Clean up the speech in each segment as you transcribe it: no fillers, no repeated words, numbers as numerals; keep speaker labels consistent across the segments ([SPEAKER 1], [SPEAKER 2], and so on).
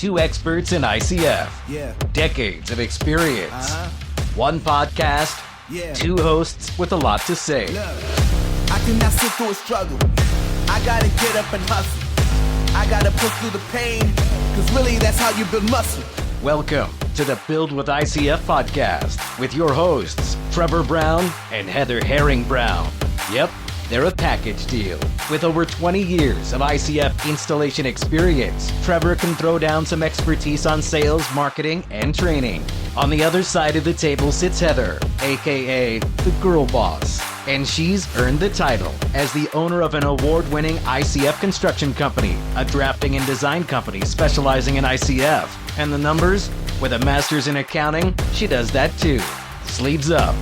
[SPEAKER 1] Two experts in ICF.
[SPEAKER 2] Yeah.
[SPEAKER 1] Decades of experience. One podcast.
[SPEAKER 2] Yeah.
[SPEAKER 1] Two hosts with a lot to say.
[SPEAKER 2] Look, I cannot sit through a struggle. I gotta get up and hustle. I gotta push through the pain, cause really that's how you build muscle.
[SPEAKER 1] Welcome to the Build with ICF podcast with your hosts, Trevor Brown and Heather Herring Brown. Yep, they're a package deal. With over 20 years of ICF installation experience, Trevor can throw down some expertise on sales, marketing, and training. On the other side of the table sits Heather, aka the girl boss. And she's earned the title as the owner of an award-winning ICF construction company, a drafting and design company specializing in ICF. And the numbers? With a master's in accounting, she does that too. Sleeves up,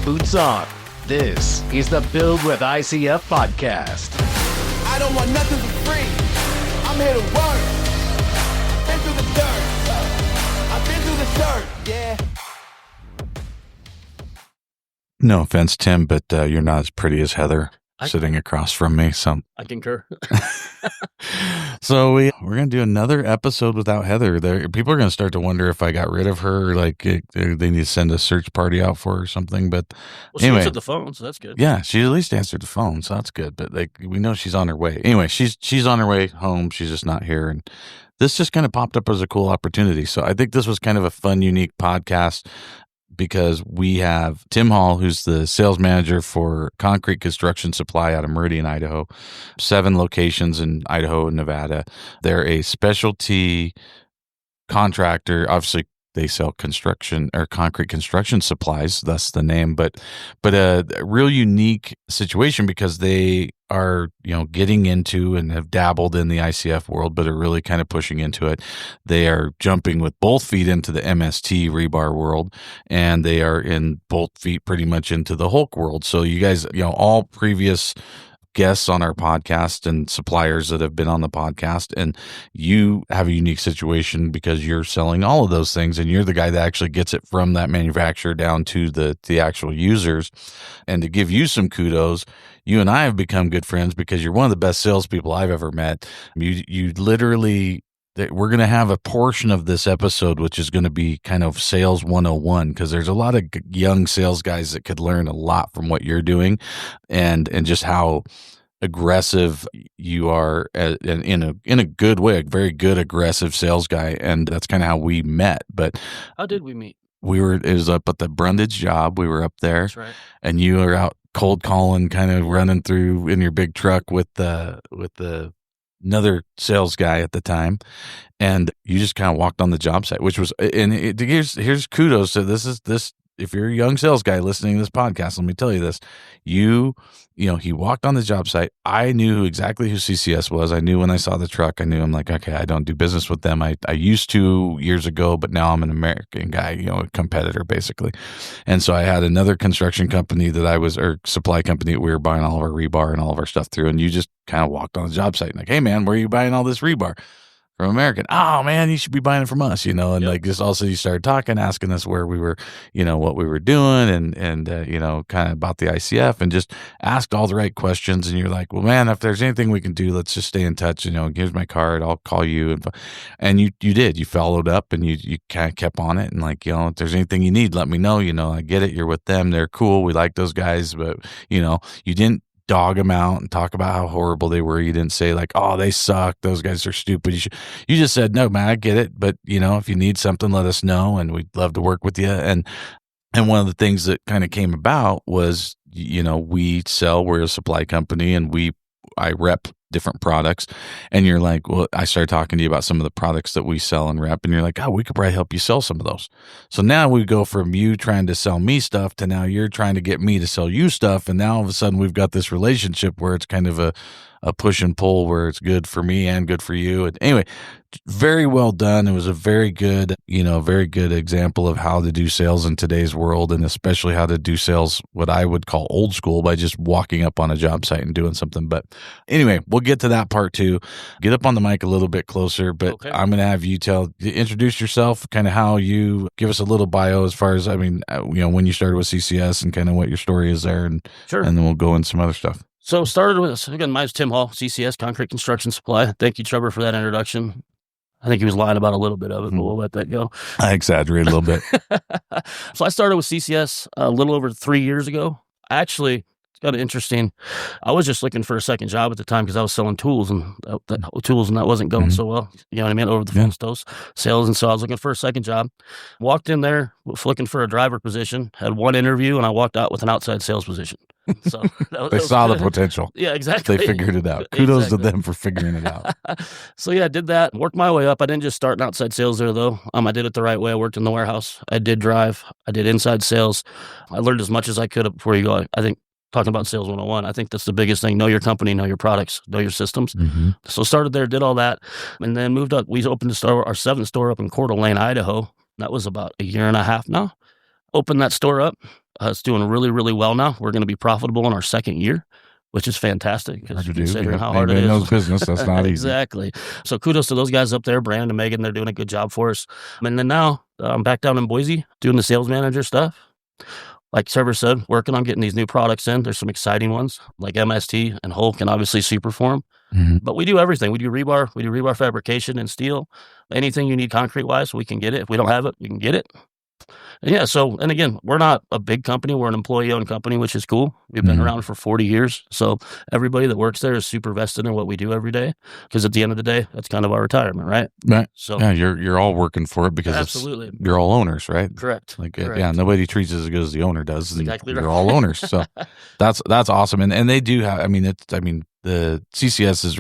[SPEAKER 1] boots on. This is the Build with ICF podcast.
[SPEAKER 2] I don't want nothing for free. I'm here to work. Been through the dirt. I've been through the dirt, yeah.
[SPEAKER 3] No offense, Tim, but you're not as pretty as Heather sitting across from me. So
[SPEAKER 4] I concur.
[SPEAKER 3] So we're going to do another episode without Heather. People are going to start to wonder if I got rid of her, like they need to send a search party out for her or something. But
[SPEAKER 4] well, she
[SPEAKER 3] anyway,
[SPEAKER 4] answered the phone, so that's good.
[SPEAKER 3] Yeah, she at least answered the phone, so that's good. But we know she's on her way. Anyway, she's on her way home. She's just not here, and this just kind of popped up as a cool opportunity. So I think this was kind of a fun, unique podcast, because we have Tim Hall, who's the sales manager for Concrete Construction Supply out of Meridian, Idaho, 7 locations in Idaho and Nevada. They're a specialty contractor. Obviously, they sell construction or concrete construction supplies. That's the name, but a real unique situation because they are, getting into and have dabbled in the ICF world, but are really kind of pushing into it. They are jumping with both feet into the MST rebar world, and they are in both feet pretty much into the Hulk world. So you guys, all previous guests on our podcast and suppliers that have been on the podcast, and you have a unique situation because you're selling all of those things, and you're the guy that actually gets it from that manufacturer down to the actual users. And to give you some kudos, you and I have become good friends because you're one of the best salespeople I've ever met. You literally, we're going to have a portion of this episode which is going to be kind of sales 101, because there's a lot of young sales guys that could learn a lot from what you're doing, and just how aggressive you are in a good way, a very good aggressive sales guy. And that's kind of how we met. But
[SPEAKER 4] how did we meet?
[SPEAKER 3] It was up at the Brundage job. We were up there.
[SPEAKER 4] That's right.
[SPEAKER 3] And you were out cold calling, kind of running through in your big truck with another sales guy at the time, and you just kind of walked on the job site, which was, and here's kudos to this. If you're a young sales guy listening to this podcast, let me tell you this, he walked on the job site. I knew exactly who CCS was. I knew when I saw the truck, I'm like, okay, I don't do business with them. I used to years ago, but now I'm an American guy, a competitor basically. And so I had another construction company or supply company that we were buying all of our rebar and all of our stuff through. And you just kind of walked on the job site and like, hey man, where are you buying all this rebar? From American. Oh man, you should be buying it from us, and yep. Like just also you started talking, asking us where we were, what we were doing, and kind of about the ICF, and just asked all the right questions. And you're like, well, man, if there's anything we can do, let's just stay in touch. Here's my card, I'll call you, and you did. You followed up, and you kind of kept on it, and like, if there's anything you need, let me know. I get it. You're with them. They're cool. We like those guys, but you didn't dog them out and talk about how horrible they were. You didn't say like, oh, they suck, those guys are stupid. You just said, no, man, I get it. But, if you need something, let us know, and we'd love to work with you. And one of the things that kind of came about was, we're a supply company, and I rep different products. And you're like, well, I started talking to you about some of the products that we sell and rep, and you're like, oh, we could probably help you sell some of those. So now we go from you trying to sell me stuff to now you're trying to get me to sell you stuff. And now all of a sudden we've got this relationship where it's kind of a push and pull, where it's good for me and good for you. And anyway, very well done. It was a very good example of how to do sales in today's world, and especially how to do sales, what I would call old school, by just walking up on a job site and doing something. But anyway, we'll get to that part too. Get up on the mic a little bit closer, but okay. I'm going to have you introduce yourself, kind of how you give us a little bio as far as, when you started with CCS and kind of what your story is there, and
[SPEAKER 4] sure.
[SPEAKER 3] And then we'll go into some other stuff.
[SPEAKER 4] So started with, again, my name's Tim Hall, CCS, Concrete Construction Supply. Thank you, Trevor, for that introduction. I think he was lying about a little bit of it, but we'll let that go.
[SPEAKER 3] I exaggerate a little bit.
[SPEAKER 4] So I started with CCS a little over 3 years ago. Actually, it's kind of interesting. I was just looking for a second job at the time because I was selling tools and that wasn't going so well. You know what I mean? Over the phone sales. And so I was looking for a second job. Walked in there looking for a driver position, had one interview, and I walked out with an outside sales position. So
[SPEAKER 3] they saw the potential.
[SPEAKER 4] Yeah, exactly.
[SPEAKER 3] They figured it out. Kudos to them for figuring it out.
[SPEAKER 4] So yeah, I did that. Worked my way up. I didn't just start in outside sales there though. I did it the right way. I worked in the warehouse. I did drive. I did inside sales. I learned as much as I could before you go. I think talking about sales 101, I think that's the biggest thing. Know your company, know your products, know your systems. So started there, did all that, and then moved up. We opened our 7th store up in Coeur d'Alene, Idaho. That was about a year and a half now. Opened that store up. It's doing really, really well now. We're going to be profitable in our 2nd year, which is fantastic because considering how hard it is.
[SPEAKER 3] Knows business, that's not easy.
[SPEAKER 4] Exactly. So kudos to those guys up there, Brand and Megan. They're doing a good job for us. And then now I'm back down in Boise doing the sales manager stuff. Like Trevor said, working on getting these new products in. There's some exciting ones like MST and Hulk and obviously Superform. But we do everything. We do rebar fabrication and steel. Anything you need concrete-wise, we can get it. If we don't have it, we can get it. And yeah, so, and again, we're not a big company. We're an employee-owned company, which is cool. We've been around for 40 years. So everybody that works there is super vested in what we do every day because at the end of the day, that's kind of our retirement, right?
[SPEAKER 3] Right.
[SPEAKER 4] So
[SPEAKER 3] yeah, you're all working for it because you're all owners, right?
[SPEAKER 4] Correct.
[SPEAKER 3] Correct. Yeah, nobody treats it as good as the owner does.
[SPEAKER 4] Exactly
[SPEAKER 3] You're
[SPEAKER 4] right.
[SPEAKER 3] all owners. So that's awesome. And they do have, the CCS is,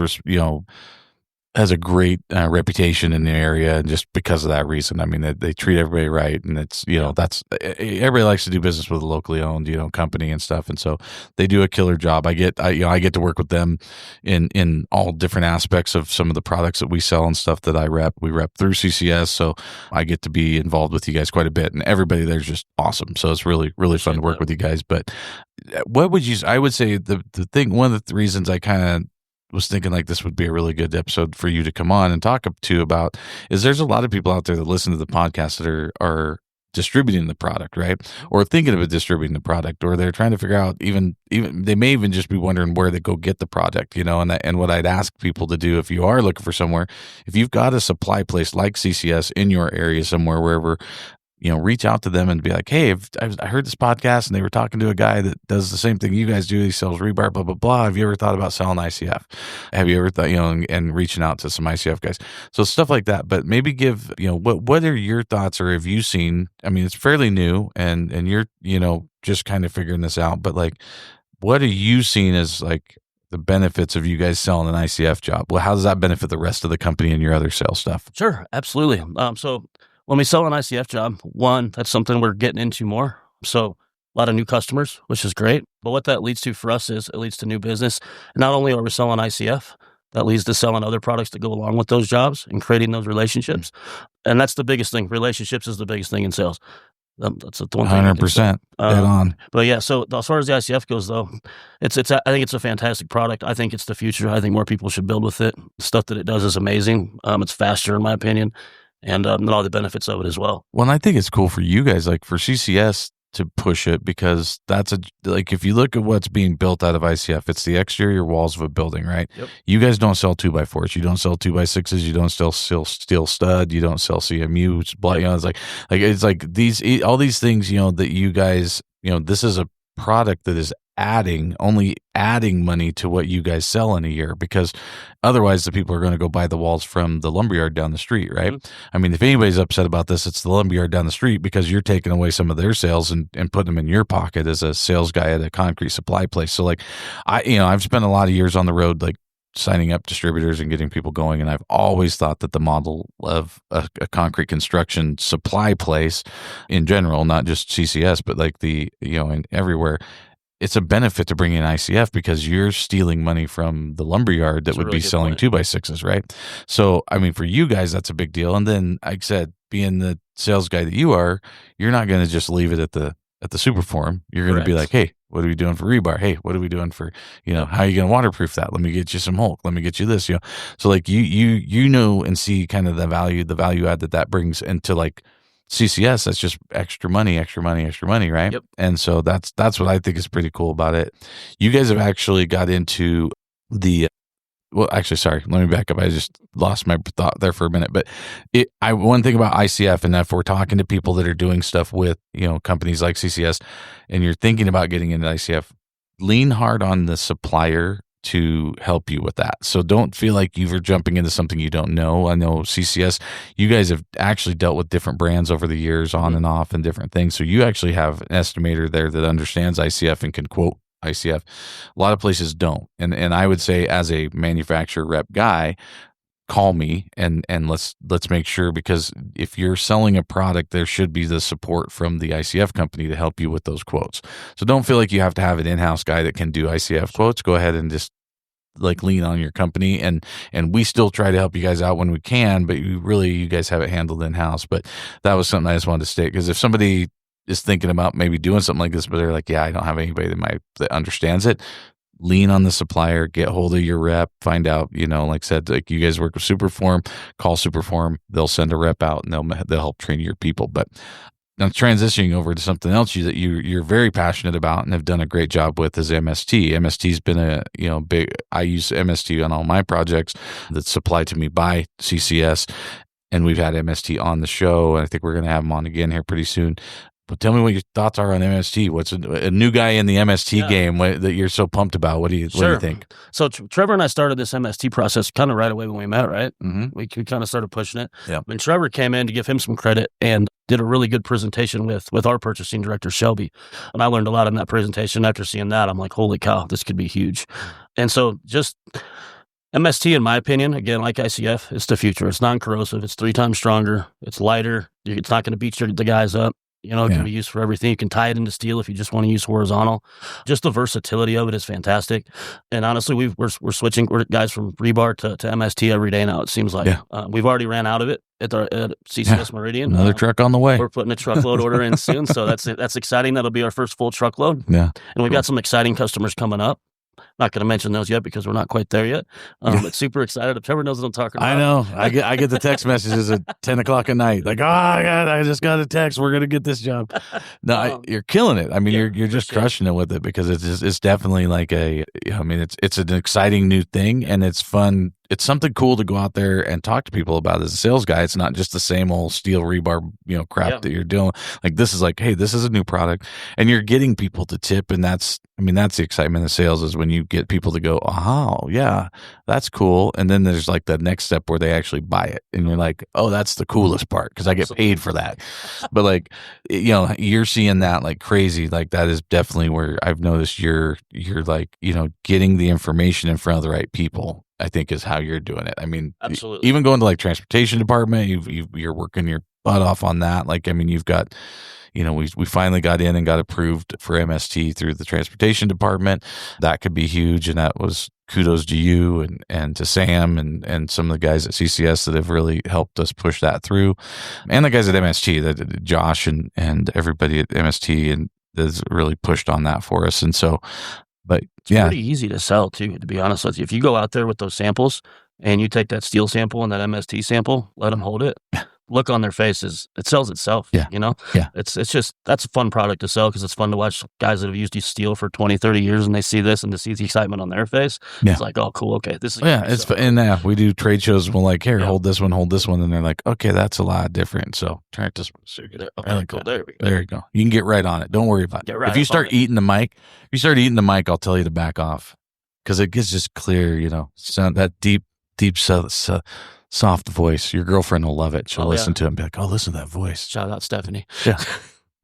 [SPEAKER 3] has a great reputation in the area, and just because of that reason, they treat everybody right, and it's that's everybody likes to do business with a locally owned company and stuff, and so they do a killer job. I get to work with them in all different aspects of some of the products that we sell and stuff that we rep through CCS, so I get to be involved with you guys quite a bit, and everybody there's just awesome. So it's really really fun to work with you guys. But what would you? I would say the thing, one of the reasons I kind of was thinking like this would be a really good episode for you to come on and talk to about is there's a lot of people out there that listen to the podcast that are distributing the product, right? Or thinking of distributing the product, or they're trying to figure out even they may even just be wondering where they go get the product, and what I'd ask people to do if you are looking for somewhere, if you've got a supply place like CCS in your area somewhere, wherever, reach out to them and be like, hey, I heard this podcast and they were talking to a guy that does the same thing you guys do. He sells rebar, blah, blah, blah. Have you ever thought about selling ICF? Have you ever thought, and reaching out to some ICF guys? So stuff like that. But maybe give, what are your thoughts, or have you seen, it's fairly new and you're, just kind of figuring this out. But like, what are you seeing as like the benefits of you guys selling an ICF job? Well, how does that benefit the rest of the company and your other sales stuff?
[SPEAKER 4] Sure, absolutely. So when we sell an ICF job, one, that's something we're getting into more. So a lot of new customers, which is great. But what that leads to for us is it leads to new business. And not only are we selling ICF, that leads to selling other products that go along with those jobs and creating those relationships. And that's the biggest thing. Relationships is the biggest thing in sales. That's the one thing.
[SPEAKER 3] 100%. Dead on.
[SPEAKER 4] But yeah, so as far as the ICF goes, though, I think it's a fantastic product. I think it's the future. I think more people should build with it. The stuff that it does is amazing. It's faster, in my opinion, and all the benefits of it as well.
[SPEAKER 3] Well, and I think it's cool for you guys, like for CCS, to push it, because that's if you look at what's being built out of ICF, it's the exterior walls of a building, right?
[SPEAKER 4] Yep.
[SPEAKER 3] You guys don't sell 2x4s, you don't sell 2x6s, you don't sell steel stud, you don't sell CMU, it's like these, all these things, that you guys, this is a product that is only adding money to what you guys sell in a year, because otherwise the people are going to go buy the walls from the lumberyard down the street, right? Mm-hmm. If anybody's upset about this, it's the lumberyard down the street, because you're taking away some of their sales and putting them in your pocket as a sales guy at a concrete supply place. So like I've spent a lot of years on the road, like signing up distributors and getting people going. And I've always thought that the model of a concrete construction supply place in general, not just CCS, but like and everywhere, it's a benefit to bring in ICF, because you're stealing money from the lumberyard that would be selling 2x6s, right? So, for you guys, that's a big deal. And then, like I said, being the sales guy that you are, you're not going to just leave it at the Superform. You're going to be like, hey, what are we doing for rebar? Hey, what are we doing for, how are you going to waterproof that? Let me get you some Hulk. Let me get you this, So like you know, and see kind of the value add that brings into like CCS. That's just extra money, right?
[SPEAKER 4] Yep.
[SPEAKER 3] And so that's what I think is pretty cool about it. You guys have actually got into the well, actually, sorry, let me back up. I just lost my thought there for a minute. But one thing about ICF, and if we're talking to people that are doing stuff with, companies like CCS, and you're thinking about getting into ICF, lean hard on the supplier to help you with that. So don't feel like you're jumping into something you don't know. I know CCS, you guys have actually dealt with different brands over the years, on and off, and different things. So you actually have an estimator there that understands ICF and can quote ICF. A lot of places don't. And I would say, as a manufacturer rep guy, call me and let's make sure, because if you're selling a product, there should be the support from the ICF company to help you with those quotes. So don't feel like you have to have an in-house guy that can do ICF quotes. Go ahead and just lean on your company, and we still try to help you guys out when we can, but you guys have it handled in-house. But that was something I just wanted to state, because if somebody is thinking about maybe doing something like this, but they're like, yeah, I don't have anybody that understands it, lean on the supplier, get hold of your rep, find out, like I said, like you guys work with Superform, call Superform, they'll send a rep out and they'll help train your people. But now transitioning over to something else that you're very passionate about and have done a great job with is MST. MST's been I use MST on all my projects that's supplied to me by CCS, and we've had MST on the show, and I think we're going to have them on again here pretty soon. But tell me what your thoughts are on MST. What's a new guy in the MST game that you're so pumped about? What do you think?
[SPEAKER 4] So Trevor and I started this MST process kind of right away when we met, right? Mm-hmm. We kind of started pushing it.
[SPEAKER 3] Yeah.
[SPEAKER 4] When Trevor came in, to give him some credit, and did a really good presentation with our purchasing director, Shelby. And I learned a lot in that presentation. After seeing that, I'm like, holy cow, this could be huge. And so just MST, in my opinion, again, like ICF, it's the future. It's non-corrosive. It's 3 times stronger. It's lighter. It's not going to beat the guys up. It can be used for everything. You can tie it into steel if you just want to use horizontal. Just the versatility of it is fantastic. And honestly, we're switching guys from rebar to MST every day now, it seems like. Yeah. We've already ran out of it at CCS Meridian.
[SPEAKER 3] Another truck on the way.
[SPEAKER 4] We're putting a truckload order in soon, so that's exciting. That'll be our first full truckload.
[SPEAKER 3] Yeah.
[SPEAKER 4] And we've got some exciting customers coming up. Not going to mention those yet because we're not quite there yet. But super excited. Trevor knows what I'm talking about.
[SPEAKER 3] I know. I get the text messages at 10 o'clock at night. Like, oh, God, I just got a text. We're going to get this job. No, you're killing it. I mean, you're just crushing it with it, because it's definitely like it's an exciting new thing, and it's fun. It's something cool to go out there and talk to people about as a sales guy. It's not just the same old steel rebar, crap that you're doing. Like, this is like, hey, this is a new product, and you're getting people to tip. And that's the excitement of sales, is when you get people to go, oh yeah, that's cool. And then there's like the next step where they actually buy it. And you're like, oh, that's the coolest part, because I get paid for that. But like, you're seeing that like crazy. Like, that is definitely where I've noticed you're like, getting the information in front of the right people, I think, is how you're doing it. I mean,
[SPEAKER 4] absolutely.
[SPEAKER 3] Even going to like transportation department, you're working your butt off on that. Like, I mean, you've got, we finally got in and got approved for MST through the transportation department. That could be huge. And that was kudos to you and to Sam and some of the guys at CCS that have really helped us push that through. And the guys at MST, that Josh and everybody at MST, and has really pushed on that for us. And so, but
[SPEAKER 4] it's pretty easy to sell too, to be honest with you. If you go out there with those samples and you take that steel sample and that MST sample, let them hold it, look on their faces, it sells itself.
[SPEAKER 3] Yeah.
[SPEAKER 4] Yeah. It's just, that's a fun product to sell, because it's fun to watch guys that have used steel for 20, 30 years, and they see this and to see the excitement on their face. Yeah. It's like, oh, cool. Okay. This is,
[SPEAKER 3] it's fun. And we do trade shows, and we're like, here, hold this one. And they're like, okay, that's a lot different. So try it this one.
[SPEAKER 4] Okay, cool. There we go.
[SPEAKER 3] There you go. You can get right on it. Don't worry about it. If you start eating the mic, I'll tell you to back off, because it gets just clear, sound that deep, soft voice. Your girlfriend will love it. She'll listen to it and be like, oh, listen to that voice.
[SPEAKER 4] Shout out Stephanie.
[SPEAKER 3] Yeah.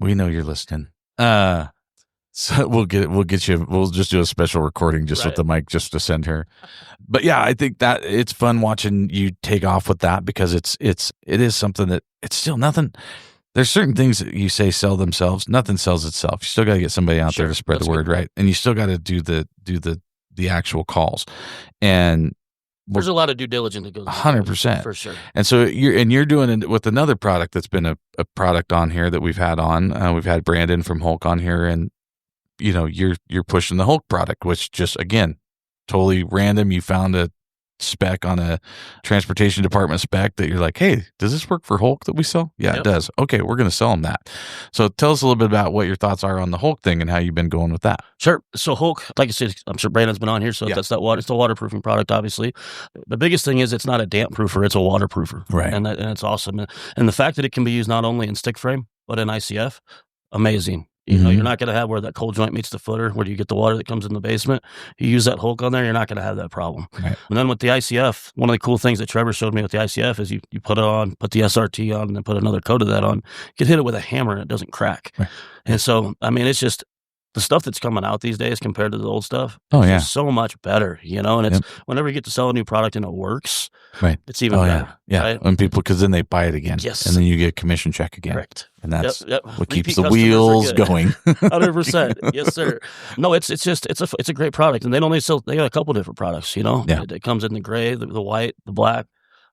[SPEAKER 3] We know you're listening. So we'll get you, we'll just do a special recording just with the mic, just to send her. But yeah, I think that it's fun watching you take off with that, because it is something that it's still nothing. There's certain things that you say sell themselves. Nothing sells itself. You still got to get somebody out there to spread the word, right? And you still got to do the actual calls. And
[SPEAKER 4] there's a lot of due diligence that goes
[SPEAKER 3] 100%
[SPEAKER 4] for sure.
[SPEAKER 3] And so you're doing it with another product that's been a product on here that we've had on. We've had Brandon from Hulk on here, and you're pushing the Hulk product, which just, again, totally random. You found spec on a transportation department spec that you're like, hey, does this work for Hulk that we sell? Yeah,
[SPEAKER 4] Yep.
[SPEAKER 3] it does. Okay, we're going to sell them that. So tell us a little bit about what your thoughts are on the Hulk thing and how you've been going with that.
[SPEAKER 4] Sure. So Hulk, like I said, I'm sure Brandon's been on here, so
[SPEAKER 3] Yeah.
[SPEAKER 4] that's that water. It's a waterproofing product, obviously. The biggest thing is it's not a damp proofer; it's a waterproofer,
[SPEAKER 3] Right.
[SPEAKER 4] And it's awesome. And the fact that it can be used not only in stick frame but in ICF, amazing. You know,
[SPEAKER 3] Mhm.
[SPEAKER 4] you're not going to have where that cold joint meets the footer, where you get the water that comes in the basement. You use that Hulk on there, you're not going to have that problem.
[SPEAKER 3] Right.
[SPEAKER 4] And then with the ICF, one of the cool things that Trevor showed me with the ICF is you put it on, put the SRT on, and then put another coat of that on. You can hit it with a hammer and it doesn't crack.
[SPEAKER 3] Right.
[SPEAKER 4] And so, I mean, it's just the stuff that's coming out these days compared to the old stuff.
[SPEAKER 3] Oh,
[SPEAKER 4] is
[SPEAKER 3] yeah.
[SPEAKER 4] just so much better, you know. And it's whenever you get to sell a new product and it works,
[SPEAKER 3] Right.
[SPEAKER 4] it's even
[SPEAKER 3] Oh,
[SPEAKER 4] better.
[SPEAKER 3] yeah. Yeah.
[SPEAKER 4] Right?
[SPEAKER 3] And people, because then they buy it again.
[SPEAKER 4] Yes.
[SPEAKER 3] And then you get a commission check again.
[SPEAKER 4] Correct.
[SPEAKER 3] And that's
[SPEAKER 4] Yep.
[SPEAKER 3] what keeps
[SPEAKER 4] Repeat
[SPEAKER 3] the
[SPEAKER 4] customers are
[SPEAKER 3] wheels
[SPEAKER 4] good.
[SPEAKER 3] going.
[SPEAKER 4] 100%. Yes, sir. No, it's a great product, and they got a couple different products. You know,
[SPEAKER 3] Yeah.
[SPEAKER 4] it comes in the gray, the white, the black.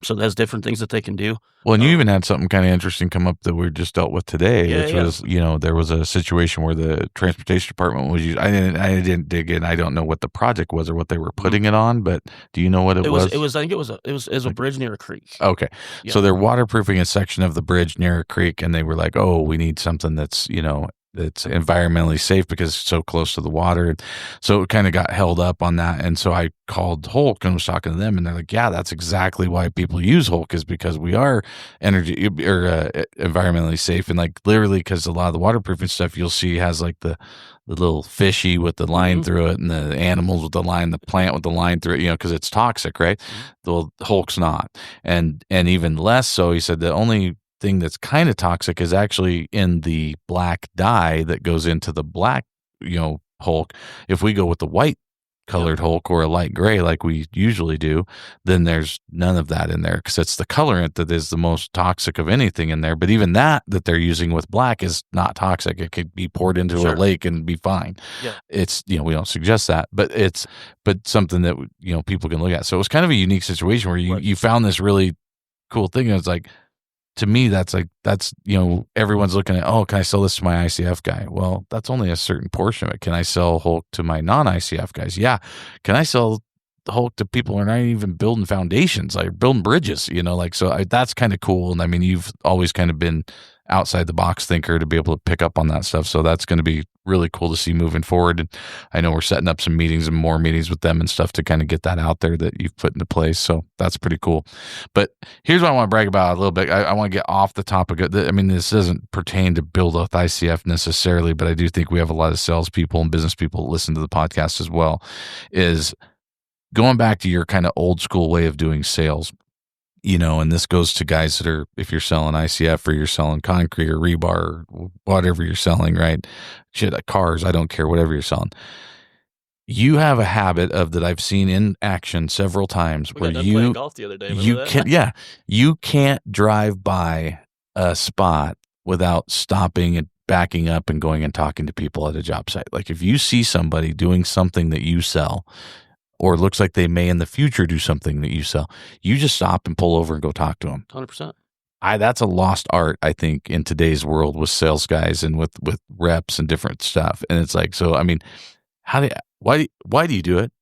[SPEAKER 4] So it has different things that they can do.
[SPEAKER 3] Well, and you even had something kind of interesting come up that we just dealt with today,
[SPEAKER 4] Yeah,
[SPEAKER 3] which
[SPEAKER 4] yeah.
[SPEAKER 3] was, you know, there was a situation where the transportation department was used. I didn't dig in. I don't know what the project was or what they were putting it on, but do you know what it was?
[SPEAKER 4] It was. I think it was a bridge near a creek.
[SPEAKER 3] Okay.
[SPEAKER 4] Yeah.
[SPEAKER 3] So they're waterproofing a section of the bridge near a creek, and they were like, oh, we need something that's, you know, that's environmentally safe because it's so close to the water. So it kind of got held up on that. And so I called Hulk and was talking to them, and they're like, yeah, that's exactly why people use Hulk, is because we are environmentally safe. And like literally, because a lot of the waterproofing stuff you'll see has like the little fishy with the line through it, and the animals with the line, the plant with the line through it, you know, because it's toxic, right? Well, Hulk's not. And even less so, he said the only thing that's kind of toxic is actually in the black dye that goes into the black, you know, Hulk. If we go with the white colored Hulk or a light gray like we usually do, then there's none of that in there, because it's the colorant that is the most toxic of anything in there. But even that they're using with black is not toxic. It could be poured into a lake and be fine.
[SPEAKER 4] Yeah.
[SPEAKER 3] It's, you know, we don't suggest that, but it's something that, you know, people can look at. So it was kind of a unique situation where you found this really cool thing. And it's like, to me, that's, you know, everyone's looking at, oh, can I sell this to my ICF guy? Well, that's only a certain portion of it. Can I sell Hulk to my non-ICF guys? Yeah. Can I sell Hulk to people who are not even building foundations, like building bridges, you know, like, so that's kind of cool. And I mean, you've always kind of been outside the box thinker to be able to pick up on that stuff. So that's going to be really cool to see moving forward. And I know we're setting up some meetings and more meetings with them and stuff to kind of get that out there that you've put into place. So that's pretty cool. But here's what I want to brag about a little bit. I want to get off the topic. I mean, this doesn't pertain to build with ICF necessarily, but I do think we have a lot of salespeople and business people that listen to the podcast as well, is going back to your kind of old school way of doing sales. You know, and this goes to guys that are, if you're selling ICF or you're selling concrete or rebar or whatever you're selling, right? Shit, cars, I don't care, whatever you're selling. You have a habit of that I've seen in action several times where
[SPEAKER 4] playing golf the other day.
[SPEAKER 3] You can't drive by a spot without stopping and backing up and going and talking to people at a job site. Like if you see somebody doing something that you sell, or it looks like they may in the future do something that you sell, you just stop and pull over and go talk to them.
[SPEAKER 4] 100%.
[SPEAKER 3] That's a lost art, I think, in today's world with sales guys and with reps and different stuff. And it's like, so, I mean, why do you do it?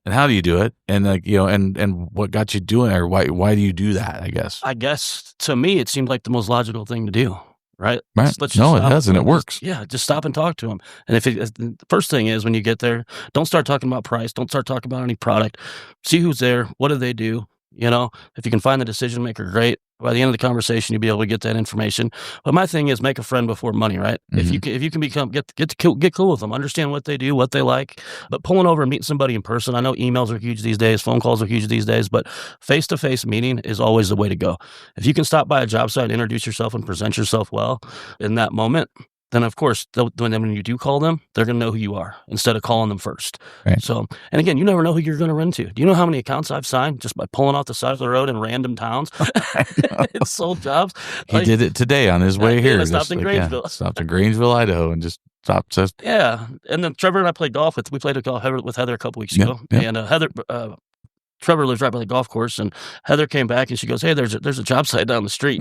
[SPEAKER 3] And how do you do it? And like, you know, and what got you doing it, or why do you do that, I guess?
[SPEAKER 4] I guess to me, it seemed like the most logical thing to do. Right?
[SPEAKER 3] Right. It does, and it works.
[SPEAKER 4] Just stop and talk to them. And if the first thing is when you get there, don't start talking about price. Don't start talking about any product. See who's there. What do they do? You know, if you can find the decision maker, great. By the end of the conversation, you'll be able to get that information. But my thing is make a friend before money, right?
[SPEAKER 3] Mm-hmm.
[SPEAKER 4] If you can become get cool with them, understand what they do, what they like. But pulling over and meeting somebody in person, I know emails are huge these days, phone calls are huge these days, but face-to-face meeting is always the way to go. If you can stop by a job site, introduce yourself and present yourself well in that moment, then of course, when you do call them, they're going to know who you are instead of calling them first.
[SPEAKER 3] Right.
[SPEAKER 4] So, and again, you never know who you're going to run to. Do you know how many accounts I've signed just by pulling off the side of the road in random towns? It's sold jobs.
[SPEAKER 3] He did it today on his way here.
[SPEAKER 4] I stopped in Grangeville.
[SPEAKER 3] Stopped in Grangeville, Idaho, and just stopped.
[SPEAKER 4] Yeah. And then Trevor and I played golf with Heather a couple weeks ago. And Trevor lives right by the golf course, and Heather came back and she goes, "Hey, there's a job site down the street."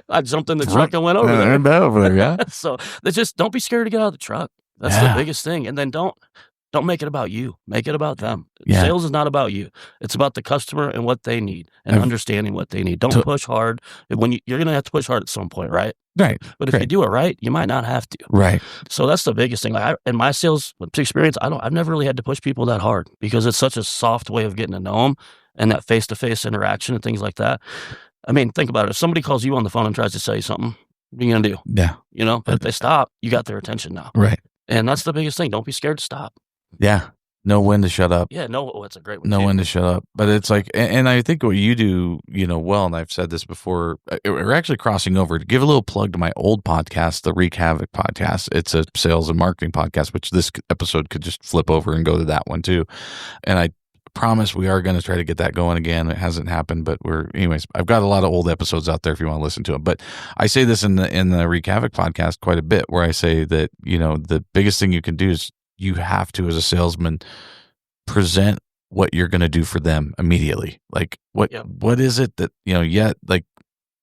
[SPEAKER 4] I jumped in the truck and went over there.
[SPEAKER 3] Yeah.
[SPEAKER 4] So just don't be scared to get out of the truck. That's the biggest thing. And then don't Don't make it about you. Make it about them.
[SPEAKER 3] Yeah.
[SPEAKER 4] Sales is not about you. It's about the customer and what they need and understanding what they need. Don't push hard. When you're going to have to push hard at some point, right?
[SPEAKER 3] Right.
[SPEAKER 4] But if you do it right, you might not have to.
[SPEAKER 3] Right.
[SPEAKER 4] So that's the biggest thing. Like in my sales experience, I've never really had to push people that hard because it's such a soft way of getting to know them and that face-to-face interaction and things like that. I mean, think about it. If somebody calls you on the phone and tries to sell you something, what are you going to do?
[SPEAKER 3] Yeah.
[SPEAKER 4] But if they stop, you got their attention now.
[SPEAKER 3] Right.
[SPEAKER 4] And that's the biggest thing. Don't be scared to stop.
[SPEAKER 3] Yeah. Know when to shut up.
[SPEAKER 4] Yeah, that's a great one.
[SPEAKER 3] Know when to shut up. But it's like, and I think what you do, well, and I've said this before, we're actually crossing over to give a little plug to my old podcast, the Wreak Havoc podcast. It's a sales and marketing podcast, which this episode could just flip over and go to that one too. And I promise we are going to try to get that going again. It hasn't happened, but anyways, I've got a lot of old episodes out there if you want to listen to them. But I say this in the Wreak Havoc podcast quite a bit, where I say that, the biggest thing you can do is you have to, as a salesman, present what you're going to do for them immediately. Like what is it that, like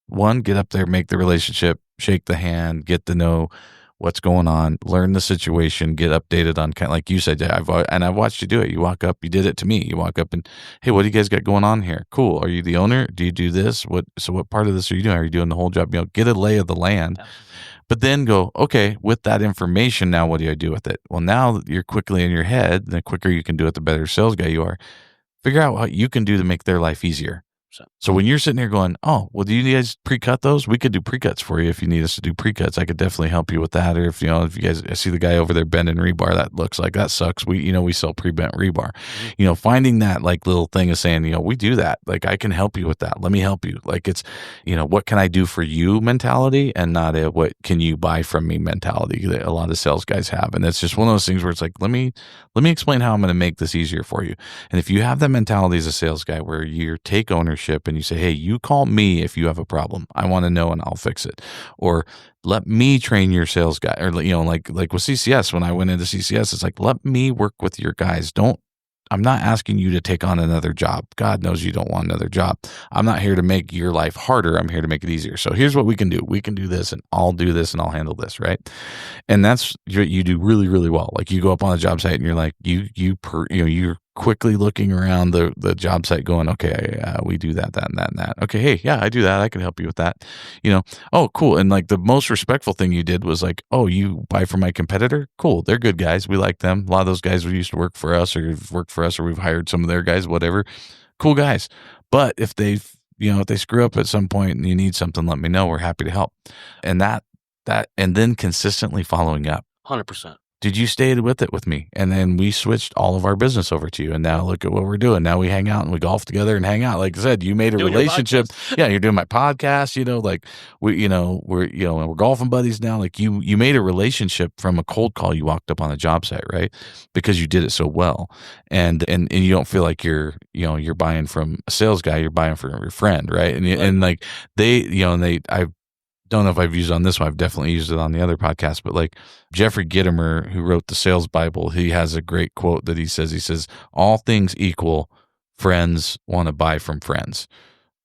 [SPEAKER 3] one, get up there, make the relationship, shake the hand, get to know what's going on, learn the situation, get updated on kind of like you said, I've watched you do it. You walk up, you did it to me. You walk up and, hey, what do you guys got going on here? Cool. Are you the owner? Do you do this? What part of this are you doing? Are you doing the whole job? Get a lay of the land. But then go, okay, with that information, now what do I do with it? Well, now you're quickly in your head. The quicker you can do it, the better sales guy you are. Figure out what you can do to make their life easier. So when you're sitting here going, oh, well, do you guys pre-cut those? We could do pre-cuts for you if you need us to do pre-cuts. I could definitely help you with that. Or if you guys, I see the guy over there bending rebar, that looks like that sucks. We sell pre-bent rebar. Mm-hmm. Finding that like little thing of saying, we do that. Like I can help you with that. Let me help you. Like it's, what can I do for you mentality, and not a what can you buy from me mentality that a lot of sales guys have. And it's just one of those things where it's like, let me explain how I'm going to make this easier for you. And if you have that mentality as a sales guy where you take ownership and you say, hey, you call me if you have a problem. I want to know and I'll fix it. Or let me train your sales guy. Or, like with CCS, when I went into CCS, it's like, let me work with your guys. I'm not asking you to take on another job. God knows you don't want another job. I'm not here to make your life harder. I'm here to make it easier. So here's what we can do. We can do this, and I'll do this, and I'll handle this, right? And that's what you do really, really well. Like you go up on a job site and you're like, you're quickly looking around the job site going, okay, we do that, and that. Okay, hey, yeah, I do that. I can help you with that. Oh, cool. And like the most respectful thing you did was like, oh, you buy from my competitor? Cool. They're good guys. We like them. A lot of those guys used to work for us, or have worked for us, or we've hired some of their guys, whatever. Cool guys. But if they screw up at some point and you need something, let me know. We're happy to help. And that, and then consistently following up.
[SPEAKER 4] 100%.
[SPEAKER 3] Did you stay with it with me? And then we switched all of our business over to you. And now look at what we're doing. Now we hang out and we golf together and hang out. Like I said, you made a relationship. Yeah, you're doing my podcast, like we're golfing buddies now. Like you made a relationship from a cold call you walked up on a job site, right? Because you did it so well. And you don't feel like you're buying from a sales guy, you're buying from your friend, right? And like I don't know if I've used it on this one. I've definitely used it on the other podcast, but like Jeffrey Gitomer, who wrote the Sales Bible, he has a great quote that he says, all things equal, friends want to buy from friends.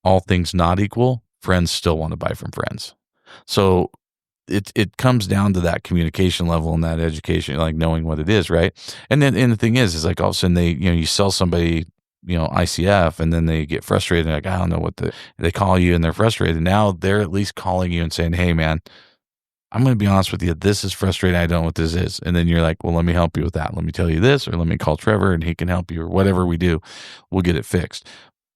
[SPEAKER 3] All things not equal, friends still want to buy from friends. So it comes down to that communication level and that education, like knowing what it is, right? And the thing is like all of a sudden you sell somebody, ICF, and then they get frustrated. Like, I don't know they call you and they're frustrated. Now they're at least calling you and saying, hey man, I'm going to be honest with you. This is frustrating. I don't know what this is. And then you're like, well, let me help you with that. Let me tell you this, or let me call Trevor and he can help you, or whatever we do, we'll get it fixed.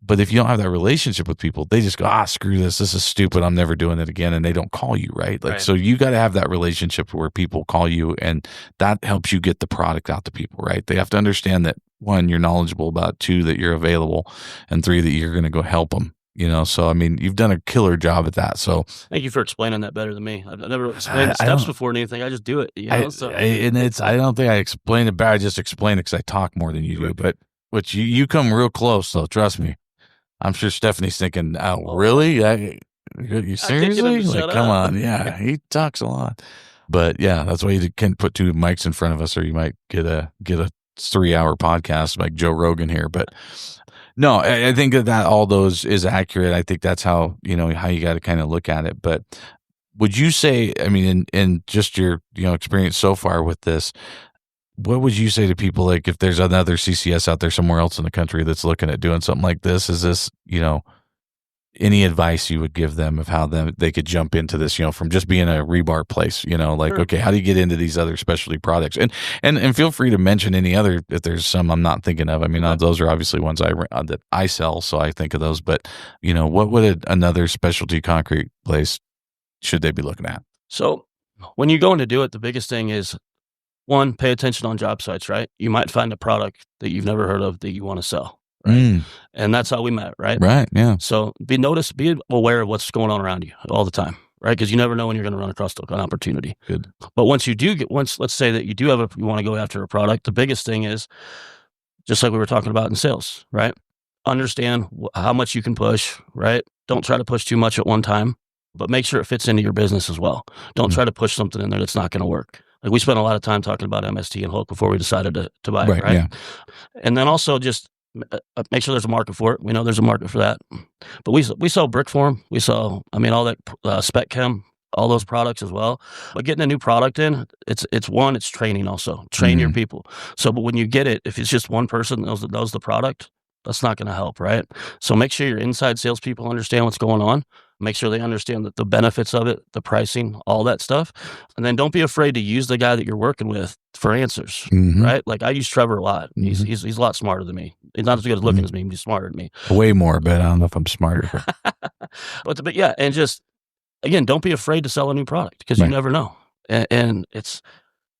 [SPEAKER 3] But if you don't have that relationship with people, they just go, screw this. This is stupid. I'm never doing it again. And they don't call you, right? Like, So you got to have that relationship where people call you, and that helps you get the product out to people, right? They have to understand that 1, you're knowledgeable about, 2, that you're available, and 3, that you're going to go help them. So I mean, you've done a killer job at that. So
[SPEAKER 4] thank you for explaining that better than me. I've never explained the steps before or anything. I just do it.
[SPEAKER 3] I don't think I explain it better. I just explain it because I talk more than you do. But you come real close, though. Trust me. I'm sure Stephanie's thinking, "Oh, really? You seriously? Like, come on, yeah." He talks a lot, but yeah, that's why you can't put 2 mics in front of us, or you might get a 3-hour podcast like Joe Rogan here. But no, I think that all those is accurate. I think that's how how you got to kind of look at it. But would you say, I mean, in just your experience so far with this, what would you say to people, like, if there's another CCS out there somewhere else in the country that's looking at doing something like this? Is this, any advice you would give them of how they could jump into this, from just being a rebar place, like,
[SPEAKER 4] Sure.
[SPEAKER 3] okay, how do you get into these other specialty products? And feel free to mention any other, if there's some I'm not thinking of. I mean, those are obviously ones that I sell, so I think of those. But, what would another specialty concrete place should they be looking at?
[SPEAKER 4] So when you go in to do it, the biggest thing is, one, pay attention on job sites, right? You might find a product that you've never heard of that you want to sell. Right. And that's how we met, right?
[SPEAKER 3] Right. Yeah.
[SPEAKER 4] So be aware of what's going on around you all the time, right? Because you never know when you're going to run across an opportunity.
[SPEAKER 3] Good.
[SPEAKER 4] But let's say that you want to go after a product, the biggest thing is, just like we were talking about in sales, right? Understand how much you can push, right? Don't try to push too much at one time, but make sure it fits into your business as well. Don't try to push something in there that's not going to work. Like, we spent a lot of time talking about MST and Hulk before we decided to buy it, right? Yeah. And then also just make sure there's a market for it. We know there's a market for that. But we sell Brickform. We sell, all that Spec Chem, all those products as well. But getting a new product in, it's training also. Train your people. So, but when you get it, if it's just one person that knows the product, that's not going to help, right? So make sure your inside salespeople understand what's going on. Make sure they understand the benefits of it, the pricing, all that stuff. And then don't be afraid to use the guy that you're working with for answers, right? Like, I use Trevor a lot. He's a lot smarter than me. He's not as good at looking as me. He's smarter than me.
[SPEAKER 3] Way more, but I don't know if I'm smarter.
[SPEAKER 4] But yeah, and just, again, don't be afraid to sell a new product, because you never know. And it's,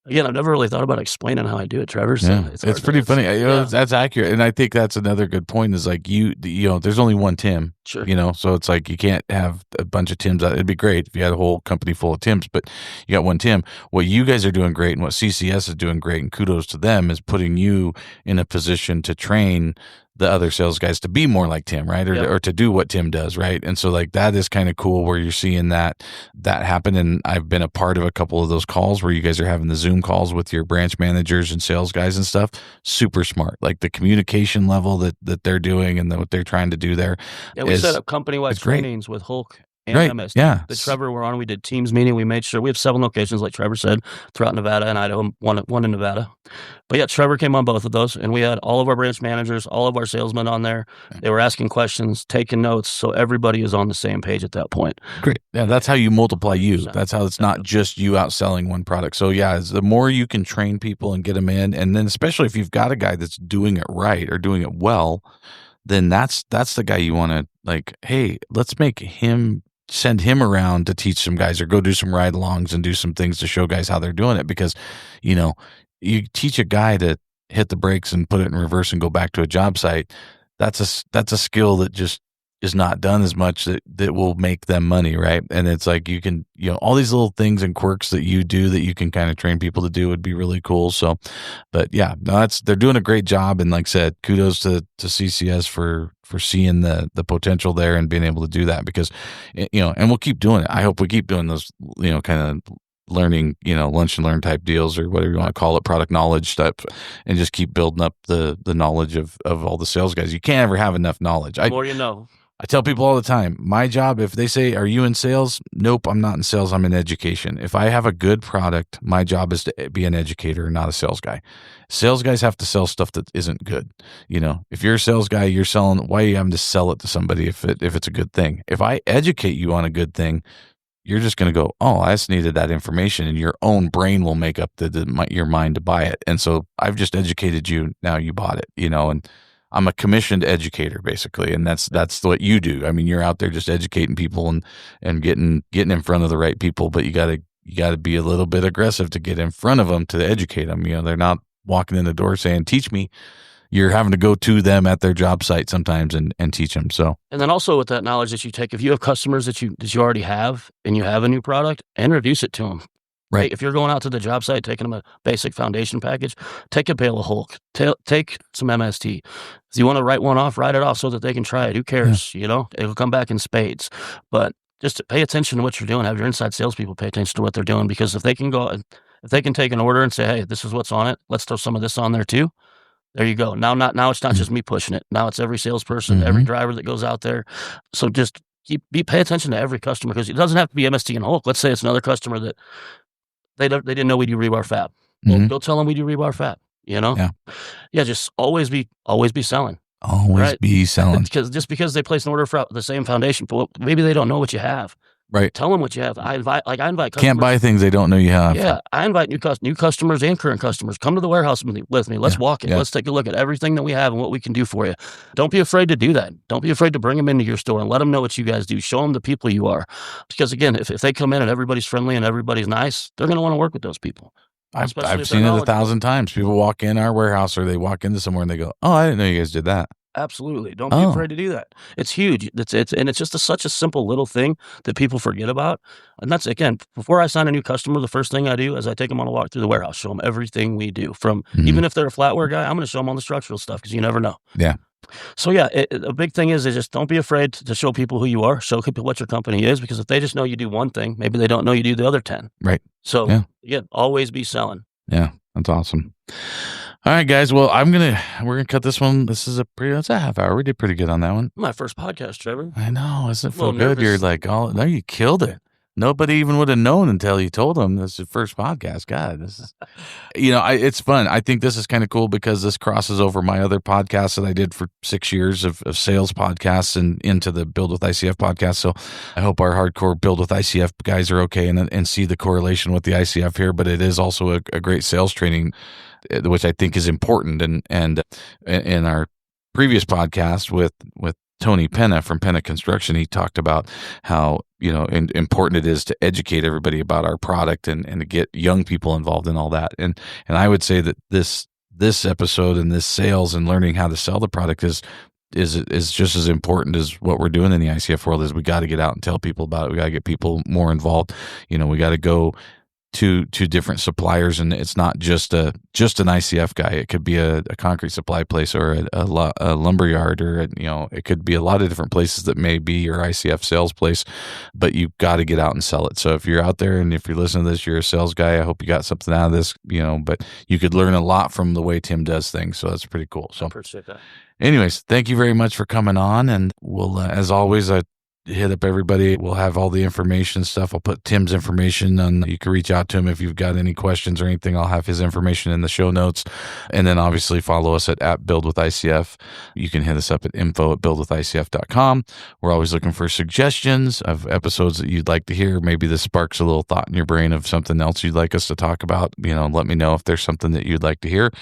[SPEAKER 4] again, I've never really thought about explaining how I do it, Trevor. So
[SPEAKER 3] yeah, it's pretty funny. That's accurate. And I think that's another good point is, like, there's only one Tim,
[SPEAKER 4] sure.
[SPEAKER 3] So it's like, you can't have a bunch of Tims. It'd be great if you had a whole company full of Tims, but you got one Tim. What you guys are doing great, and what CCS is doing great, and kudos to them, is putting you in a position to train the other sales guys to be more like Tim, right? Or to do what Tim does, right? And so, like, that is kind of cool where you're seeing that happen. And I've been a part of a couple of those calls where you guys are having the Zoom calls with your branch managers and sales guys and stuff. Super smart. Like, the communication level that they're doing and what they're trying to do there.
[SPEAKER 4] Yeah, we set up company-wide trainings with Hulk and MST.
[SPEAKER 3] Yeah.
[SPEAKER 4] The Trevor were on. We did Teams meeting. We made sure we have 7 locations, like Trevor said, throughout Nevada and Idaho, one in Nevada. But yeah, Trevor came on both of those, and we had all of our branch managers, all of our salesmen on there. They were asking questions, taking notes, so everybody is on the same page at that point.
[SPEAKER 3] Great. Yeah, that's how you multiply you. That's how it's not just you outselling one product. So yeah, the more you can train people and get them in, and then especially if you've got a guy that's doing it right or doing it well, then that's the guy you want to, like, hey, let's send him around to teach some guys, or go do some ride-alongs and do some things to show guys how they're doing it. Because, you teach a guy to hit the brakes and put it in reverse and go back to a job site. That's a skill that just is not done as much that will make them money, right? And it's like, you can, all these little things and quirks that you do that you can kind of train people to do would be really cool. So, but yeah, no, they're doing a great job. And like I said, kudos to CCS for seeing the potential there and being able to do that, because, and we'll keep doing it. I hope we keep doing those, kind of learning, lunch and learn type deals, or whatever you want to call it, product knowledge stuff, and just keep building up the knowledge of all the sales guys. You can't ever have enough knowledge.
[SPEAKER 4] The more you know.
[SPEAKER 3] I tell people all the time, my job, if they say, are you in sales? Nope, I'm not in sales. I'm in education. If I have a good product, my job is to be an educator, not a sales guy. Sales guys have to sell stuff that isn't good. If you're a sales guy, you're selling, why are you having to sell it to somebody if it's a good thing? If I educate you on a good thing, you're just going to go, oh, I just needed that information, and your own brain will make up your mind to buy it. And so I've just educated you. Now you bought it, and I'm a commissioned educator, basically. And that's what you do. I mean, you're out there just educating people and getting in front of the right people, but you gotta be a little bit aggressive to get in front of them to educate them. They're not walking in the door saying, teach me. You're having to go to them at their job site sometimes and teach them. So, and
[SPEAKER 4] then also with that knowledge that you take, if you have customers that you already have and you have a new product, introduce it to them.
[SPEAKER 3] Right.
[SPEAKER 4] If you're going out to the job site, taking them a basic foundation package, take a bale of Hulk, take some MST. If you want to write one off, write it off so that they can try it. Who cares? Yeah. It'll come back in spades. But just pay attention to what you're doing. Have your inside salespeople pay attention to what they're doing, because if they can take an order and say, hey, this is what's on it, let's throw some of this on there too. There you go. Now it's not just me pushing it. Now it's every salesperson, every driver that goes out there. So just pay attention to every customer, because it doesn't have to be MST and Hulk. Let's say it's another customer that they didn't know we do rebar fab.
[SPEAKER 3] Mhm.
[SPEAKER 4] Go tell them we do rebar fat, you know?
[SPEAKER 3] Yeah.
[SPEAKER 4] Yeah, just always be selling.
[SPEAKER 3] Always
[SPEAKER 4] Right.
[SPEAKER 3] be selling.
[SPEAKER 4] Because they place an order for the same foundation, but maybe they don't know what you have.
[SPEAKER 3] Right.
[SPEAKER 4] Tell them what you have. I invite customers.
[SPEAKER 3] Can't buy things they don't know you have.
[SPEAKER 4] Yeah, I invite new customers and current customers. Come to the warehouse with me. Let's walk it.
[SPEAKER 3] Yeah.
[SPEAKER 4] Let's take a look at everything that we have and what we can do for you. Don't be afraid to do that. Don't be afraid to bring them into your store and let them know what you guys do. Show them the people you are. Because again, if they come in and everybody's friendly and everybody's nice, they're going to want to work with those people.
[SPEAKER 3] I've
[SPEAKER 4] Especially if
[SPEAKER 3] seen
[SPEAKER 4] they're
[SPEAKER 3] it 1,000
[SPEAKER 4] knowledgeable.
[SPEAKER 3] times. People walk in our warehouse or they walk into somewhere and they go, "Oh, I didn't know you guys did that."
[SPEAKER 4] Absolutely. Don't be
[SPEAKER 3] Oh.
[SPEAKER 4] afraid to do that. It's huge. It's just such a simple little thing that people forget about. And that's, again, before I sign a new customer, the first thing I do is I take them on a walk through the warehouse, show them everything we do. From even if they're a flatware guy, I'm going to show them all the structural stuff because you never know.
[SPEAKER 3] Yeah.
[SPEAKER 4] So yeah, a big thing is just don't be afraid to show people who you are, show people what your company is, because if they just know you do one thing, maybe they don't know you do the other 10.
[SPEAKER 3] Right.
[SPEAKER 4] So
[SPEAKER 3] Yeah.
[SPEAKER 4] again, always be selling.
[SPEAKER 3] Yeah. That's awesome. All right, guys. Well, we're gonna cut this one. That's a half hour. We did pretty good on that one.
[SPEAKER 4] My first podcast, Trevor.
[SPEAKER 3] I know. Doesn't it
[SPEAKER 4] A
[SPEAKER 3] feel
[SPEAKER 4] little
[SPEAKER 3] good? You're
[SPEAKER 4] nervous.
[SPEAKER 3] like, oh no, you killed it. Nobody even would have known until you told them this is your first podcast. God, this is, it's fun. I think this is kind of cool because this crosses over my other podcasts that I did for 6 years of sales podcasts and into the Build with ICF podcast. So I hope our hardcore Build with ICF guys are okay and see the correlation with the ICF here. But it is also a great sales training, which I think is important. And in our previous podcast with Tony Penna from Penna Construction, he talked about how important it is to educate everybody about our product and to get young people involved in all that. And I would say that this episode and this sales and learning how to sell the product is just as important as what we're doing in the ICF world. Is we got to get out and tell people about it. We got to get people more involved. We got to go to different suppliers, and it's not just an ICF guy. It could be a concrete supply place or a lumber yard, or it could be a lot of different places that may be your ICF sales place. But you've got to get out and sell it. So if you're out there and if you're listening to this, you're a sales guy. I hope you got something out of this. But you could learn a lot from the way Tim does things. So that's pretty cool. So
[SPEAKER 4] I appreciate that.
[SPEAKER 3] anyways, thank you very much for coming on, and we'll as always I hit up everybody. We'll have all the information stuff. I'll put Tim's information on. You can reach out to him if you've got any questions or anything. I'll have his information in the show notes. And then obviously follow us at Build with ICF. You can hit us up at info@buildwithicf.com. We're always looking for suggestions of episodes that you'd like to hear. Maybe this sparks a little thought in your brain of something else you'd like us to talk about. Let me know if there's something that you'd like to hear.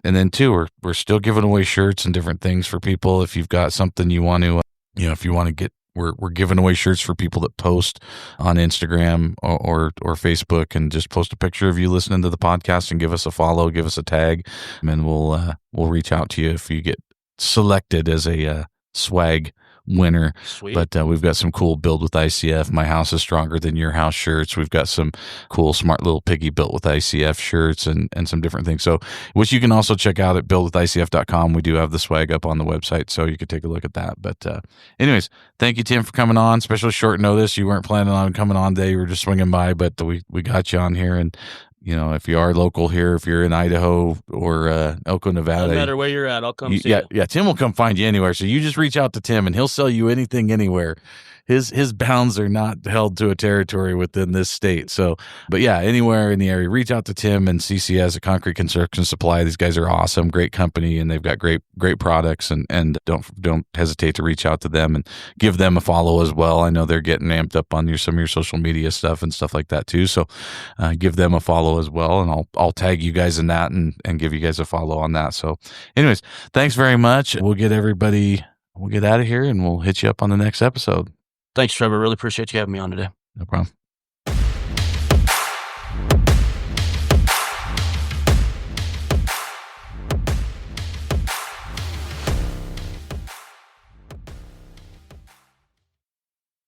[SPEAKER 3] And then too, we're still giving away shirts and different things for people. If you've got something you want to, if you want to get, we're giving away shirts for people that post on Instagram or Facebook, and just post a picture of you listening to the podcast and give us a follow, give us a tag, and we'll reach out to you if you get selected as a swag winner.
[SPEAKER 4] Sweet.
[SPEAKER 3] But we've got some cool Build with ICF, My House is Stronger Than Your House shirts. We've got some cool Smart Little Piggy Built with ICF shirts and some different things. So, which you can also check out at buildwithicf.com. We do have the swag up on the website, so you could take a look at that. But anyways, thank you, Tim, for coming on. Especially short notice. You weren't planning on coming on today. You were just swinging by, but we got you on here. And if you are local here, if you're in Idaho or Elko, Nevada,
[SPEAKER 4] No matter where you're at, I'll come see you.
[SPEAKER 3] Yeah, Tim will come find you anywhere. So you just reach out to Tim, and he'll sell you anything, anywhere. His bounds are not held to a territory within this state. So, but yeah, anywhere in the area, reach out to Tim and CCS, a concrete construction supply. These guys are awesome, great company, and they've got great products. And don't hesitate to reach out to them and give them a follow as well. I know they're getting amped up on some of your social media stuff and stuff like that too. So, give them a follow as well, and I'll tag you guys in that and give you guys a follow on that. So, anyways, thanks very much. We'll get out of here, and we'll hit you up on the next episode.
[SPEAKER 4] Thanks, Trevor. Really appreciate you having me on today.
[SPEAKER 3] No problem.